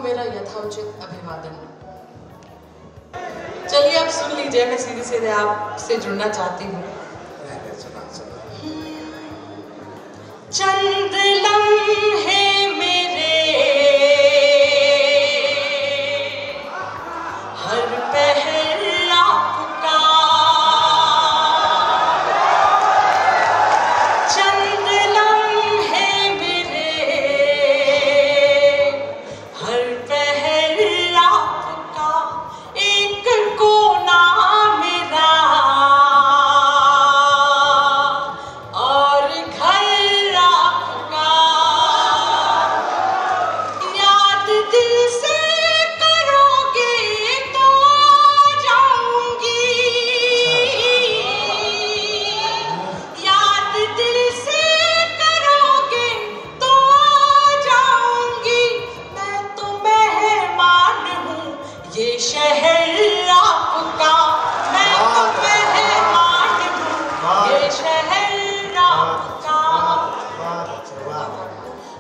मेरा यथोचित अभिवादन। चलिए आप सुन लीजिए, मैं सीधे सीधे आपसे जुड़ना चाहती हूँ। चंद लम्हे मेरे हर पहर आपका, चंद लम्हे मेरे हर पहर आपका, एक कोना मेरा और घर आपका, याद दिल से करोगे तो जाऊंगी, याद दिल से करोगे तो जाऊंगी। मैं तो मेहमान हूँ ये शहर आपका, मैं तो मेहमान हूँ ये शहर आपका।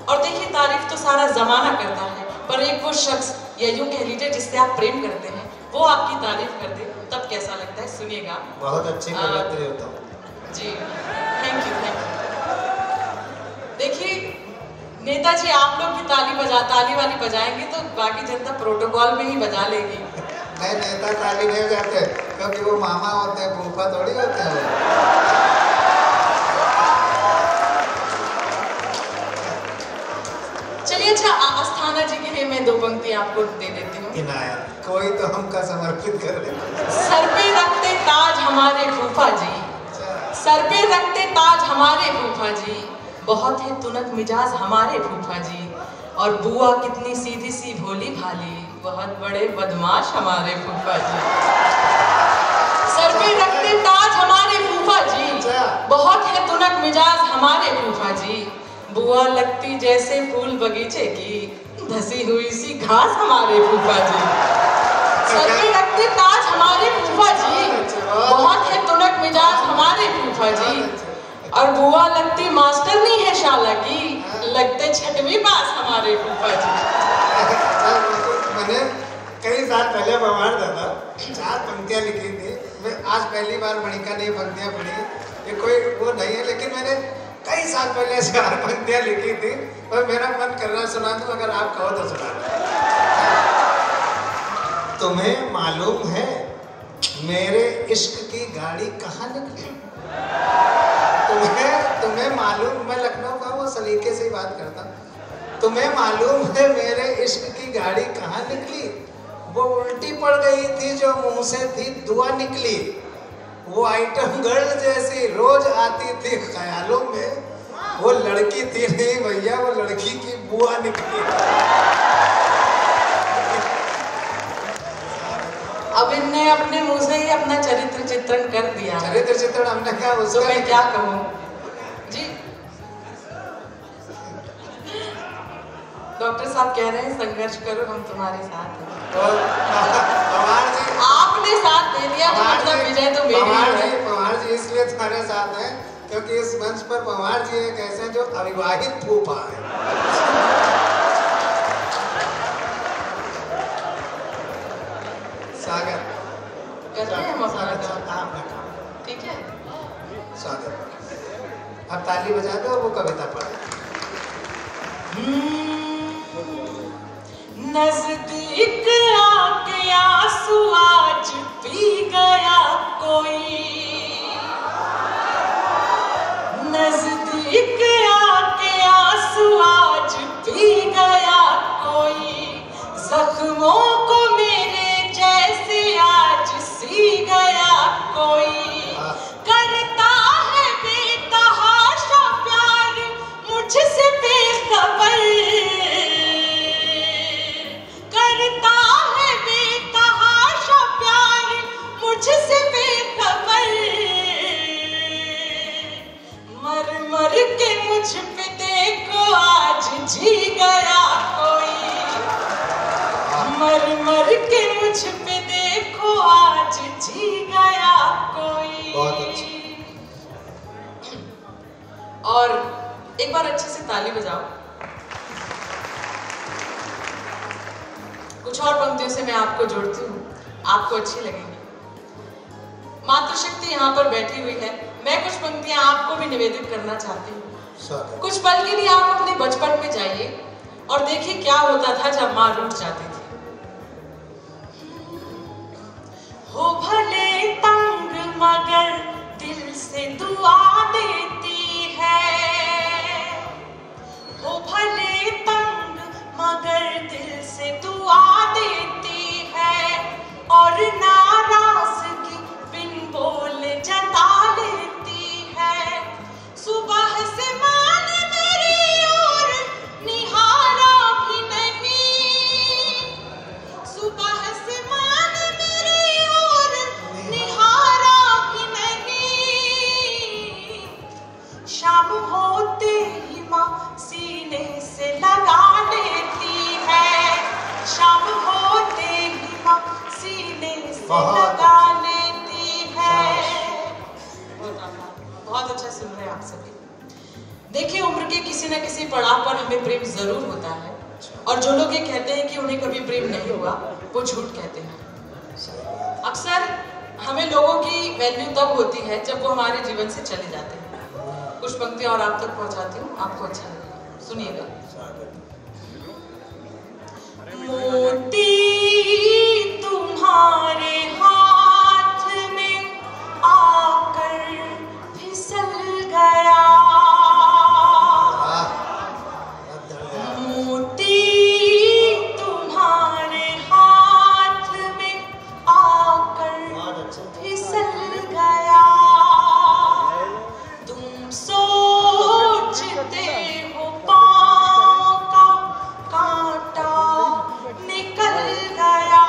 और देखिए, तारीफ तो सारा जमाना करता है, पर एक वो शख्स या यूं कह लीजिए जिससे आप प्रेम करते हैं, वो आपकी तारीफ कर दे, तब कैसा लगता है? सुनिएगा। बहुत अच्छी कवित्री हो तुम। जी, थैंक यू, थैंक यू। देखिए नेताजी, आप लोग भी ताली वाली बजाएंगे तो बाकी जनता प्रोटोकॉल में ही बजा लेगी। नहीं, नेता ताली नहीं बजाते क्योंकि वो मामा होते हैं, फूफा थोड़ी होते हैं। चलिए, अच्छा, आस्थाना जी के लिए मैं दो पंक्ति आपको दे देती हूँ। इनायत, कोई तो हमका समर्पित कर देगा। सर पे रखते ताज हमारे फूफा जी, सर पे रखते ताज हमारे फूफा जी, बहुत है तुनक मिजाज हमारे फूफा जी, और बुआ कितनी सीधी सी भोली भाली, बहुत बड़े बदमाश हमारे फूफा जी। सर पे रखते ताज हमारे फूफा जी, बहुत है तुनक मिजाज हमारे फूफा जी, बुआ लगती जैसे फूल बगीचे की धसी हुई सी घास हमारे फूफा जी। सर पे रखते ताज हमारे फूफा जी, बहुत है तुनक मिजाज हमारे फूफा जी, और बुआ लगती मास्टरनी है शाला की, लगते छठवीं पास हमारे फूफा जी। मैंने कई साल पहले बवाड़ दादा 4 पंक्तियां लिखी थी। मैं आज पहली बार मणिका ने पंक्तियां पढ़ी, ये कोई वो नहीं है, लेकिन मैंने कई साल पहले 4 पंक्तियां लिखी थी और मेरा मन कर रहा सुना दूं, अगर आप कहो तो सुना। तुम्हें मालूम है मेरे इश्क की गाड़ी कहाँ निकली? तुम्हें मालूम, मैं लखनऊ का वो सलीके से ही बात करता। तुम्हें मालूम है मेरे इश्क की गाड़ी कहाँ निकली? वो उल्टी पड़ गई थी जो मुंह से थी दुआ निकली, वो आइटम गर्ल जैसी रोज आती थी ख्यालों में, वो लड़की थी नहीं भैया, वो लड़की की बुआ निकली। अब इनने अपने मुंह से ही अपना चरित्र चित्रण कर दिया। चरित्र चित्रण हमने क्या उसका, तो मैं क्या कहूँ जी। डॉक्टर साहब कह रहे हैं संघर्ष करो, हम तुम्हारे साथ हैं। आपने साथ दे दिया तो मतलब विजय तो मेरी है। पवार जी इसलिए तुम्हारे साथ हैं क्योंकि इस मंच पर पवार जी एक ऐसे जो अविवाहित फूफा है। सागर करते हैं हम अपना काम, काम, ठीक है। स्वागत। अब ताली बजा दो और वो कविता पढ़े। नजदीक आके आंसू आज पी गया कोई, नजदीक आके आंसू आज पी गया कोई, जख्मों को मेरे जैसे आज सी गया कोई, करता है बेतहाशा प्यार मुझसे बेखबर, करता है बेतहाशा प्यार मुझसे बेखबर, मर मर के मुझ पे देखो आज जी गया कोई, मर मर के मुझ पे देखो आज जी गया कोई। बहुत अच्छा। और एक बार अच्छे से ताली बजाओ। कुछ और पंक्तियों से मैं आपको जोड़ती हूँ, आपको अच्छी लगेगी। मातृशक्ति यहाँ पर बैठी हुई है। मैं कुछ पंक्तियां आपको भी निवेदित करना चाहती हूँ। कुछ पल के लिए आप अपने बचपन में जाइए और देखिए क्या होता था जब माँ रूठ जाती थी। हो भले तंग मगर दिल से दुआ देती है, हो भले तंग मगर दिल से दुआ देती है, और नाराजगी बिन बोले जता लेती है। सुबह से माँ ने मेरी ओर निहारा भी नहीं, सुबह से माँ ने मेरी ओर निहारा भी नहीं। शाम होते ही माँ सीने से लगा लेती है, शाम होते ही माँ सीने से लगा लेती है। बहुत अच्छा सुन रहे हैं आप सभी। देखिए, उम्र के किसी न किसी पड़ाव पर हमें प्रेम जरूर होता है, और जो लोग ये कहते हैं कि उन्हें कभी प्रेम नहीं हुआ, वो झूठ कहते हैं। अक्सर हमें लोगों की वैल्यू तब होती है जब वो हमारे जीवन से चले जाते हैं। कुछ पंक्तियां और आप तक पहुंचाती हूँ, आपको अच्छा लगेगा, सुनिएगा। मोती तुम्हारे हाथ में आकर फिसल गया, मोती तुम्हारे हाथ में आकर फिसल गया। तुम सोचते हो पाँव का कांटा निकल गया,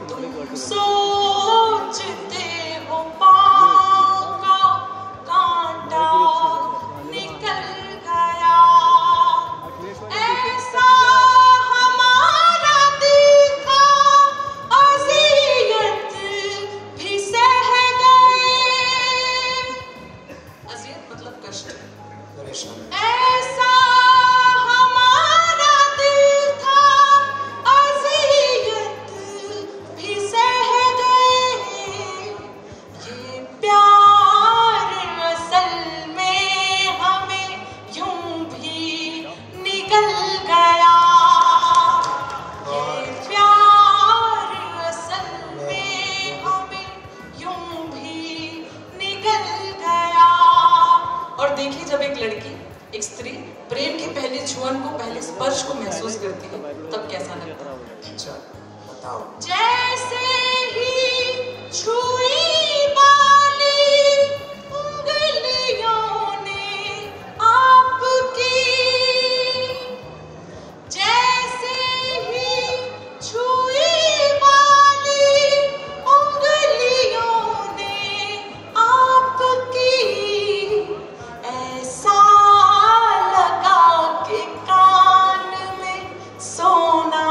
तुम सोचते हो पाँव का कांटा निकल गया। ऐसा हमारा देखा अज़ियत भी सह गए, अज़ियत मतलब कष्ट, ऐसा हमारा देखा अज़ियत भी सह गए। ये प्यार असल में हमें यूं भी निकल गया, ये प्यार असल में हमें यूं भी निकल गया। और देखिए, जब एक लड़की, एक स्त्री प्रेम के पहले छुअन को, पहले स्पर्श को महसूस करती है, तब कैसा लगता है? अच्छा बताओ। जैसे ही छुई वाली उंगलियों ने आपकी, जैसे ही छुई वाली उंगलियों ने आपकी, ऐसा लगा कि कान में सोना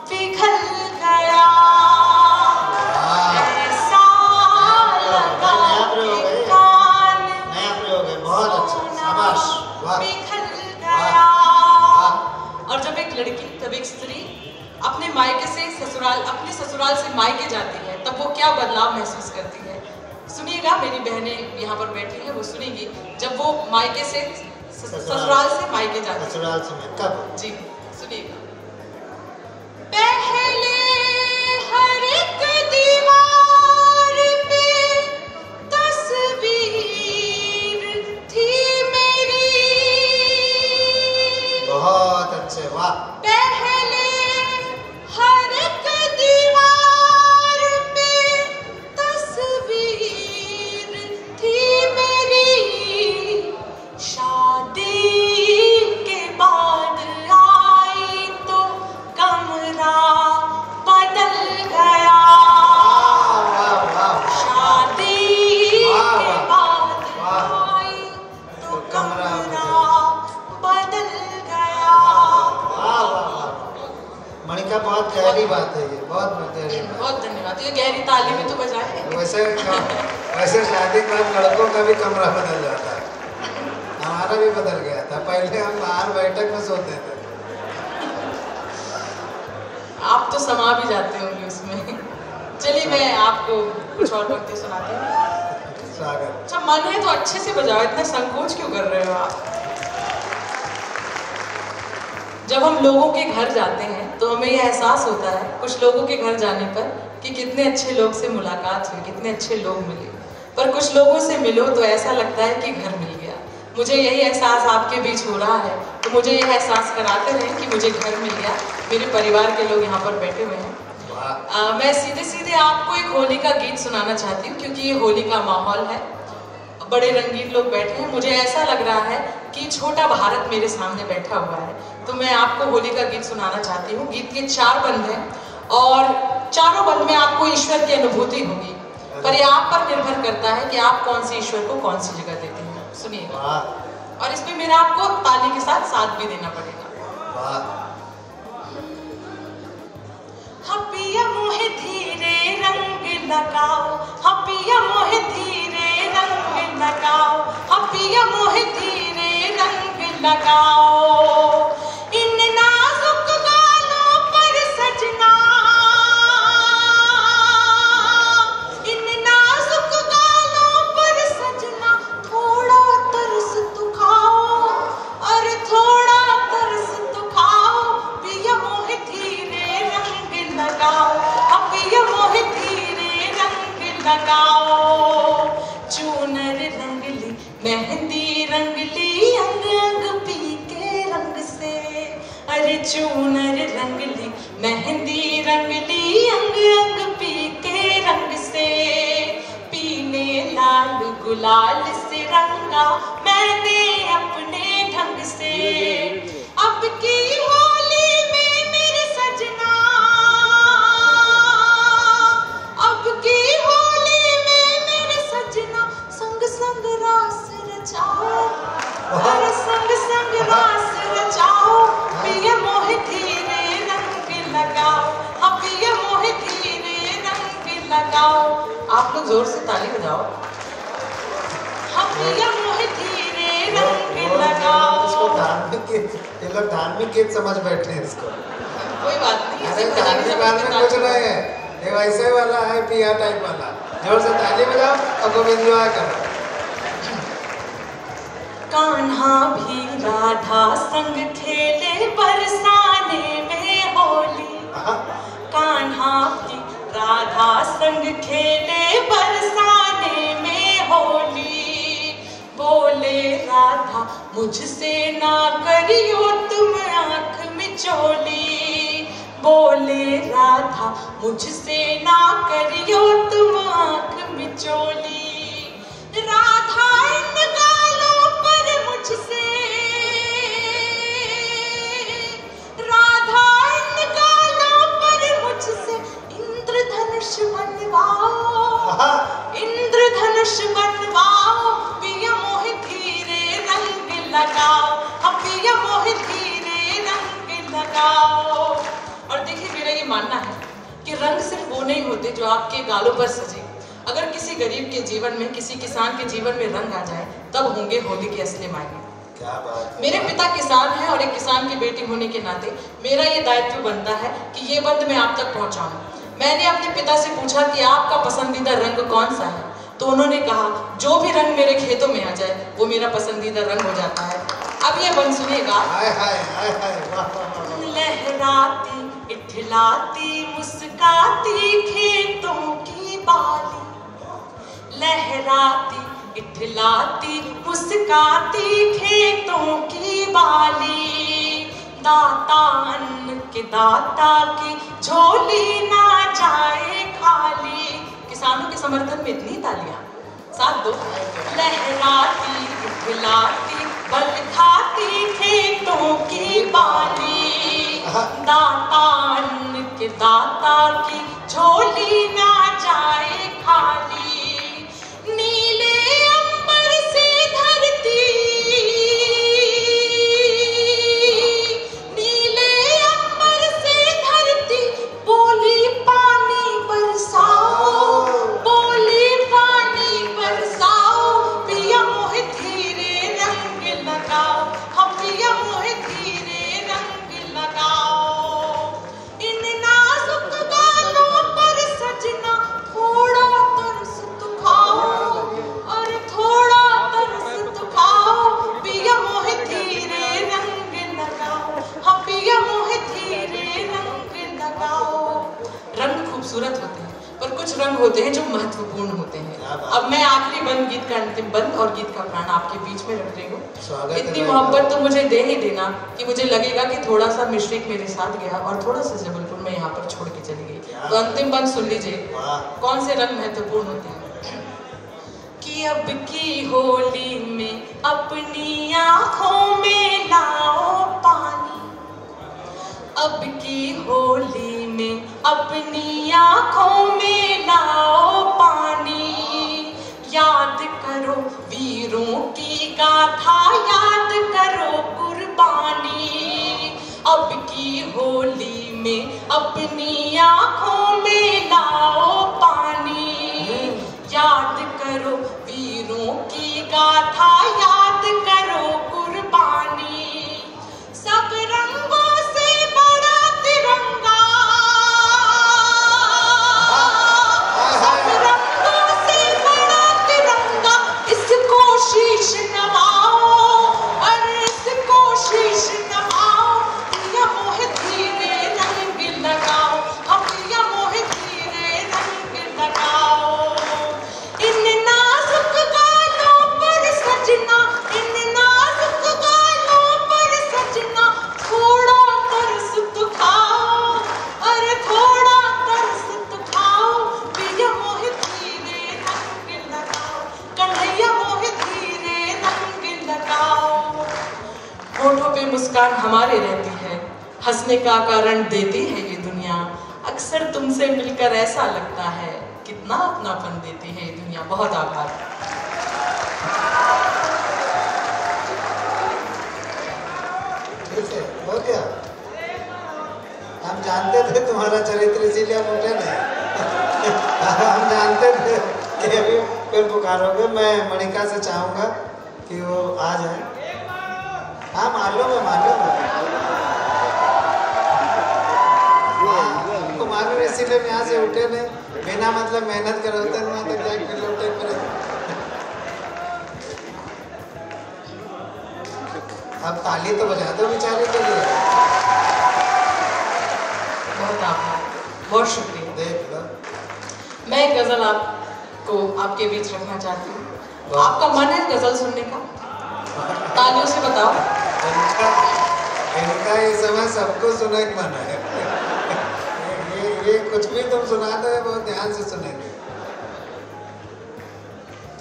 पिघल गया, ऐसा लगा कि कान में सोना पिघल गया। और जब एक लड़की, तब एक स्त्री अपने मायके से ससुराल, अपने ससुराल से मायके जाती है, तब वो क्या बदलाव महसूस करती है? सुनिएगा, मेरी बहनें यहाँ पर बैठी हैं, वो सुनेंगी। जब वो मायके से ससुराल से मायके जाती है, ससुराल से कब? जी सुनिएगा। पहले हर एक दीवार पे तस्वीर थी मेरी, बहुत अच्छे, वाह। पहले हर एक दीवार पे तस्वीर थी मेरी, शादी के बाद आई तो कमरा बदल गया, शादी के बाद आई तो कमरा बदल गया। मणिका, बहुत गहरी बात है ये, बहुत गहरी बात। बहुत धन्यवाद, ये गहरी ताली भी तो बजाए। वैसे शादी के बाद लड़कों का भी कमरा बदल जाता है, हमारा भी बदल गया था। पहले हम बाहर बैठक में सोते थे, आप तो समा भी जाते होंगे उसमें। चलिए मैं आपको कुछ और पंक्ति सुनाती हूँ। अच्छा मन है तो अच्छे से बजाओ, इतना संकोच क्यों कर रहे हो आप? जब हम लोगों के घर जाते हैं तो हमें यह एहसास होता है कुछ लोगों के घर जाने पर कि कितने अच्छे लोग से मुलाकात हुई, कितने अच्छे लोग मिले। पर कुछ लोगों से मिलो तो ऐसा लगता है कि घर मिल गया। मुझे यही एहसास आपके बीच हो रहा है, तो मुझे यह एहसास कराते रहें कि मुझे घर मिल गया, मेरे परिवार के लोग यहाँ पर बैठे हुए हैं। मैं सीधे सीधे आपको एक होली का गीत सुनाना चाहती हूँ, क्योंकि ये होली का माहौल है, बड़े रंगीन लोग बैठे हैं। मुझे ऐसा लग रहा है कि छोटा भारत मेरे सामने बैठा हुआ है, तो मैं आपको होली का गीत सुनाना चाहती हूँ। गीत के 4 बंद हैं और चारों बंद में आपको ईश्वर की अनुभूति होगी, पर ये आप पर निर्भर करता है कि आप कौन से ईश्वर को कौन सी जगह देते हैं। सुनिएगा, और इसमें मेरा आपको ताली के साथ साथ भी देना पड़ेगा। हपिया मोहे धीरे रंग लगाओ, हपिया मोहे धीरे रंग लगाओ, हपिया मोहे धीरे रंग लगाओ। इन नाजुक गालों पर सजना, इन नाजुक गालों पर सजना, थोड़ा तरस तो खाओ, अरे थोड़ा तरस तो खाओ। पिया मोहे धीरे रंग लगाओ, पिया मोहे धीरे रंग लगाओ। चूनर रंगली मेहंदी रंगली अंग अंग पी के रंग से, अरे चूनर रंगली मेहंदी रंगली अंग अंग पी के रंग से। पीने लाल गुलाल से रंगा मैंने अपने ढंग से। अब की होली में मेरे सजना, अब की होली में मेरे सजना, संग संग रास रचाओ, अरे संग संग रास रचाओ। पिया मोहे धीरे रंग लगाओ, अब पिया मोहे धीरे रंग लगाओ। आप लोग जोर से ताली बजाओ। हम पिया मोहे धीरे रंग लगाओ। इसको धार्मिक गीत, ये लोग धार्मिक गीत समझ बैठे हैं इसको। कोई बात नहीं, अरे धार्मिक बात में कुछ नहीं है, ये वैसे वाला है पिया टाइप वाला। जोर से ताली बजाओ और खूब एंजॉय करो। कान्हा भी राधा संग खेले बरसाने में होली, कान्हा भी राधा संग खेले बरसाने में होली। बोले राधा मुझसे ना करियो तुम आँख मिचोली, बोले राधा मुझसे ना करियो तुम आँख मिचोली। राधा इन गालों पर मुझसे, राधा इन गालों पर मुझसे इंद्रधनुष बनवाओ, इंद्रधनुष बनवाओ। पिया मोहे धीरे रंग लगाओ, पिया मोहे धीरे रंग लगाओ। और देखिए मेरा ये मानना है कि रंग सिर्फ वो नहीं होते जो आपके गालों पर सजे। अगर किसी गरीब के जीवन में, किसी किसान के जीवन में रंग आ जाए, तब होंगे होली के असली मायने। क्या बात। मेरे पिता किसान हैं और एक किसान की बेटी होने के नाते मेरा ये दायित्व बनता है कि ये बंद मैं आप तक पहुंचाऊं। मैंने अपने पिता से पूछा कि आपका पसंदीदा रंग कौन सा है, तो उन्होंने कहा जो भी रंग मेरे खेतों में आ जाए वो मेरा पसंदीदा रंग हो जाता है। अब ये बंद सुनिएगा। लहराती इठलाती मुस्काती खेतों की बाली, लहराती इठलाती मुस्काती खेतों की बाली। दाता अन्न के दाता की झोली ना जाए खाली। किसानों के समर्थन में इतनी तालियां, साथ दो। लहराती इठलाती बल खाती खेतों की बाली, दाता अन्न के दाता की झोली ना जाए खाली। नीले अंबर से धरती, नीले अंबर से धरती, बोली पानी बरसाओ, बोली पानी बरसाओ। पिया मोहे धीरे रंग लगाओ, हम पिया मोहे धीरे रंग लगाओ। इन नाज होते हैं जो महत्वपूर्ण होते हैं। अब मैं आखिरी बंद, गीत का अंतिम बंद और गीत का प्राण आपके बीच में रख रही हूँ। इतनी मोहब्बत तो मुझे दे ही देना कि मुझे लगेगा कि थोड़ा सा मिश्रिक मेरे साथ गया और थोड़ा सा जबलपुर में यहाँ पर छोड़ के चली गई। तो अंतिम बंद सुन लीजिए, कौन से रंग महत्वपूर्ण होते हैं। कि अब की होली में अपनी आँखों में लाओ पानी, अब की होली में अपनी आँखों में लाओ पानी। याद करो वीरों की गाथा, याद करो कुर्बानी। अब की होली में अपनी आँखों में लाओ पानी। याद करो वीरों की गाथा, याद करो कुर्बानी। सब रंगों से बड़ा तिरंगा, सब रंगों से बड़ा तिरंगा, इसको शीश नवाओ, अरे इसको शीश नवाओ। पिया मोहे धीरे रंग लगाओ, हम पिया मोहे धीरे रंग लगाओ। इन नाजुक गालों पर सजना, इन नाजुक गालों पर सजना, थोड़ा तरस तो खाओ, अरे थोड़ा तरस तो खाओ। पिया मोहे धीरे रंग लगाओ, कन्हैया मोहे धीरे रंग लगाओ। होठों पे मुस्कान हमारे रहती है, हंसने का कारण देती है ये दुनिया। अक्सर तुमसे मिलकर ऐसा लगता है कितना अपनापन देती है ये दुनिया। बहुत आभार। ठीक है, हो गया। हम जानते थे तुम्हारा चरित्र, इसीलिए हम उठे नहीं। हम जानते थे कि अभी फिर पुकारोगे। मैं मणिका से चाहूंगा कि वो आ जाए। हाँ मालूम है, मालूम है, मालूम है, इसीलिए हम यहाँ से उठे नहीं। बिना मतलब मेहनत कर होते ना तो क्या कर लौटे पर। अब ताली तो बजा दो बेचारे के लिए। बहुत आभार, बहुत शुक्रिया। देख लो, मैं एक गजल आपको आपके बीच रखना चाहती हूँ। आपका मन है गजल सुनने का? तालियों से बताओ। इनका ये समय सबको सुनने का मन है। ये कुछ भी तुम सुना दो, बहुत ध्यान से सुनेंगे।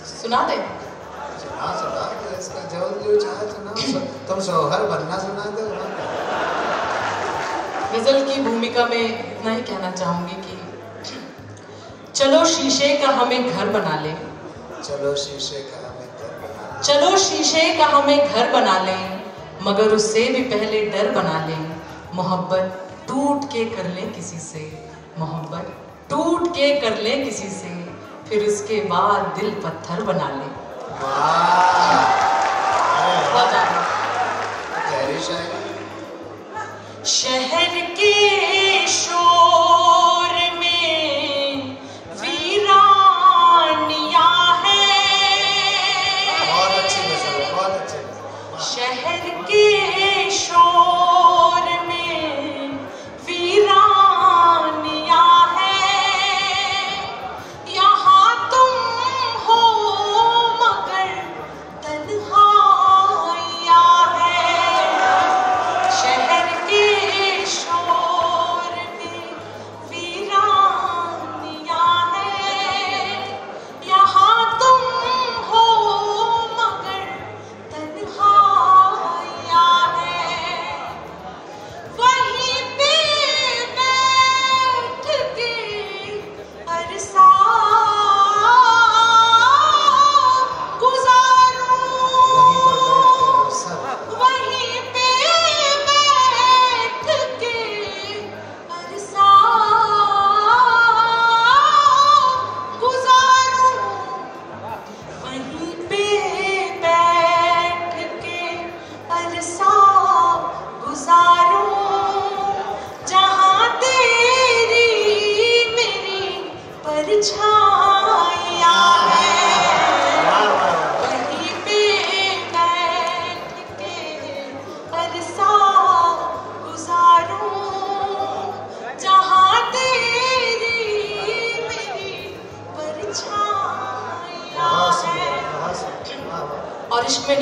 सुना दे। सुना सुना इसका जो चाहे सुना। तुम शौहर बनना सुना दो। गजल की भूमिका में इतना ही कहना चाहूंगी कि चलो शीशे का हमें घर बना ले, चलो शीशे का हमें घर बना ले, चलो शीशे का हमें घर बना ले, मगर उससे भी पहले डर बना ले। मोहब्बत टूट के कर ले किसी से, मोहब्बत टूट के कर ले किसी से, फिर उसके बाद दिल पत्थर बना ले। शहर के शोर में वीरानिया है, बहुत अच्छी गजल है, बहुत अच्छी। शहर के शोर में वीरानिया है। यहाँ तुम हो मगर तन्हा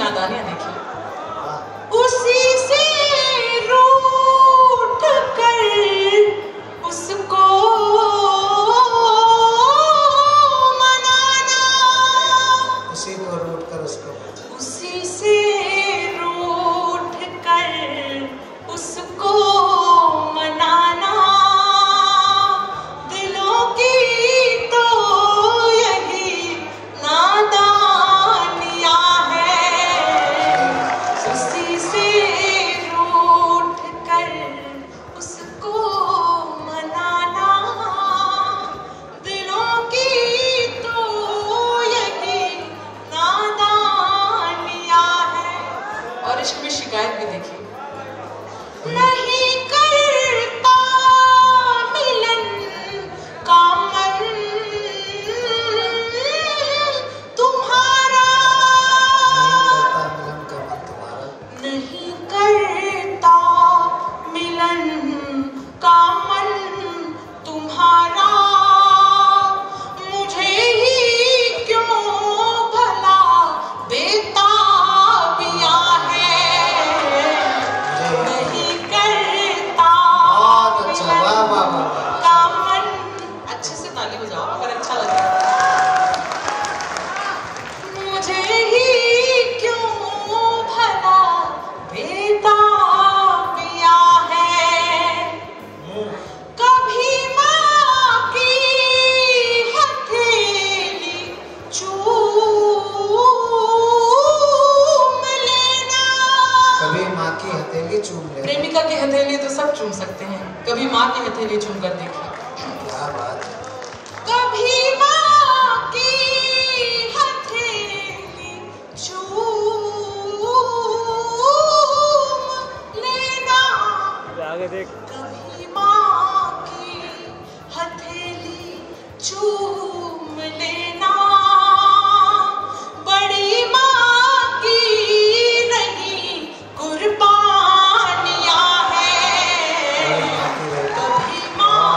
नादानियां देखिए। उसी से रूठ कर उसको मनाना, उसी को रूठ कर उसको, उसी से रूठ कर उसको मनाना, दिलों की तो यही नादानियां है। उसी से रूठ कर उसको मनाना, दिलों की तो यही नादानियां है। और इश्क में शिकायत भी देखिए। नहीं करता मिलन का मन तुम्हारा, नहीं करता मिलन का मन नहीं करता मिलन का मन तुम्हारा, तुम्हारा, मुझे ही क्यों भला बेताबिया है। नहीं करता बहुत अच्छा, वाह वाह वाह वाह। का मन, अच्छे से ताली बजाओ अगर अच्छा लगे। मुझे ही क्यों भला बेताबिया है। कभी माँ की हथेली चूम लेना, कभी माँ की हथेली चूम ले, प्रेमिका की हथेली तो सब चूम सकते हैं, कभी माँ की हथेली चूम कर देखिए। क्या बात है। कभी माँ की हथेली चूम लेना, आगे देख। कभी माँ की हथेली चूम लेना, बड़ी माँ की नहीं कुर्बानियां हैं। कभी माँ,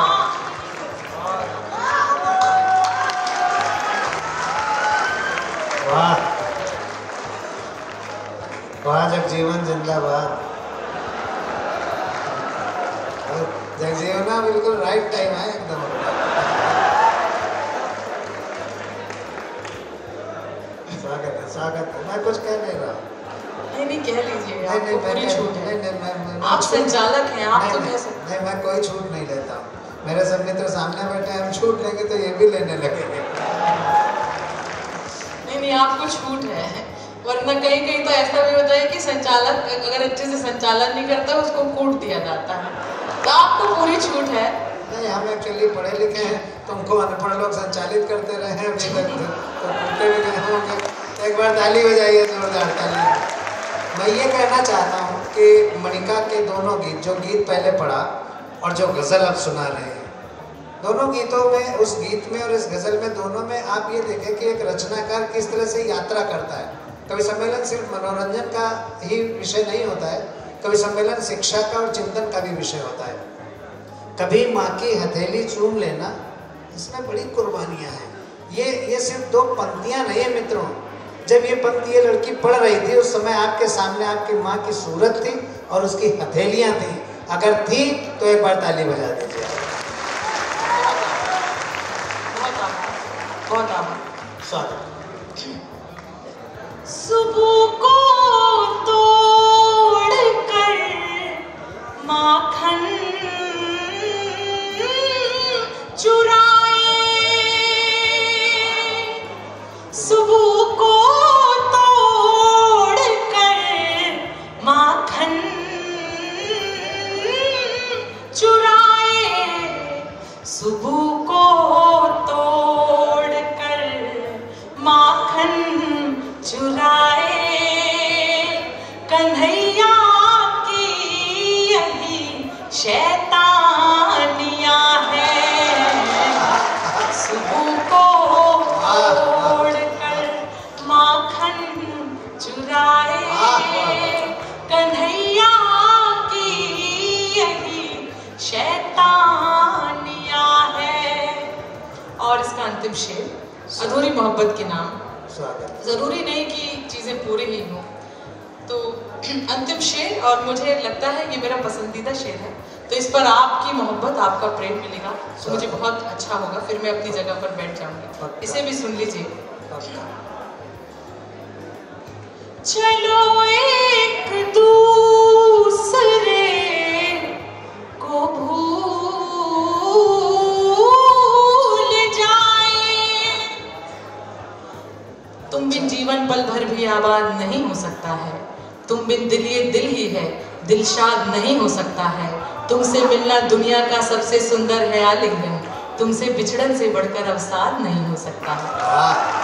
वाह वाह, जगजीवन जिंदाबाद। जगजीवन ना बिल्कुल राइट टाइम है एकदम। स्वागत है, स्वागत है। मैं कुछ कह नहीं रहा। नहीं कह लीजिए, नहीं, आपको पूरी छूट है। मैं आप संचालक हैं, आप तो कह सकते नहीं, मैं कोई छूट नहीं लेता हूँ। मेरे सब मित्र सामने बैठे हैं, हम छूट लेंगे तो ये भी लेने लगेंगे। नहीं आपको छूट है, वरना कहीं कहीं तो ऐसा भी होता है कि संचालक अगर अच्छे से संचालन नहीं करता उसको कूट दिया जाता है, तो आपको पूरी छूट है। नहीं, हम एक्चुअली पढ़े लिखे हैं, तुमको अनपढ़ लोग संचालित करते रहे हैं अभी तक, तो कूटते भी गए होंगे। एक बार ताली बजाइए, जोरदार ताली। मैं ये कहना चाहता हूँ कि मणिका के दोनों गीत, जो गीत पहले पढ़ा और जो गज़ल अब सुना रहे हैं, दोनों गीतों में, उस गीत में और इस गज़ल में, दोनों में आप ये देखें कि एक रचनाकार किस तरह से यात्रा करता है। कवि सम्मेलन सिर्फ मनोरंजन का ही विषय नहीं होता है, कवि सम्मेलन शिक्षा का और चिंतन का भी विषय होता है। कभी माँ की हथेली चूम लेना, इसमें बड़ी कुर्बानियाँ हैं। ये सिर्फ दो पंक्तियाँ नहीं है मित्रों। जब ये पंक्ति ये लड़की पढ़ रही थी, उस समय आपके सामने आपकी माँ की सूरत थी और उसकी हथेलियाँ थी। अगर थी तो एक बार ताली बजा दीजिए। बहुत आभार। स्वागत। सुबह को तोड़ कर माखन चुराए, सुबह को तोड़ कर माखन चुराए, सुबह को तोड़ कर माखन चुराए, कन्हैया की यही शैतानियां हैं। सुबह को तोड़ कर माखन चुराए, कन्हैया की यही शैतानियां हैं। और इसका अंतिम शेर, अधूरी मोहब्बत के नाम। स्वागत। जरूरी नहीं कि चीजें पूरी ही हों, अंतिम शेर, और मुझे लगता है ये मेरा पसंदीदा शेर है, तो इस पर आपकी मोहब्बत, आपका प्रेम मिलेगा तो मुझे बहुत अच्छा होगा, फिर मैं अपनी जगह पर बैठ जाऊंगी। इसे भी सुन लीजिए। चलो एक दूसरे को भूल जाए, तुम बिन जीवन पल भर भी आबाद नहीं हो सकता है, तुम बिन दिल ये दिल ही है, दिलशाद नहीं हो सकता है, तुमसे मिलना दुनिया का सबसे सुंदर है आलिंगन, तुमसे बिछड़न से बढ़कर अवसाद नहीं हो सकता है।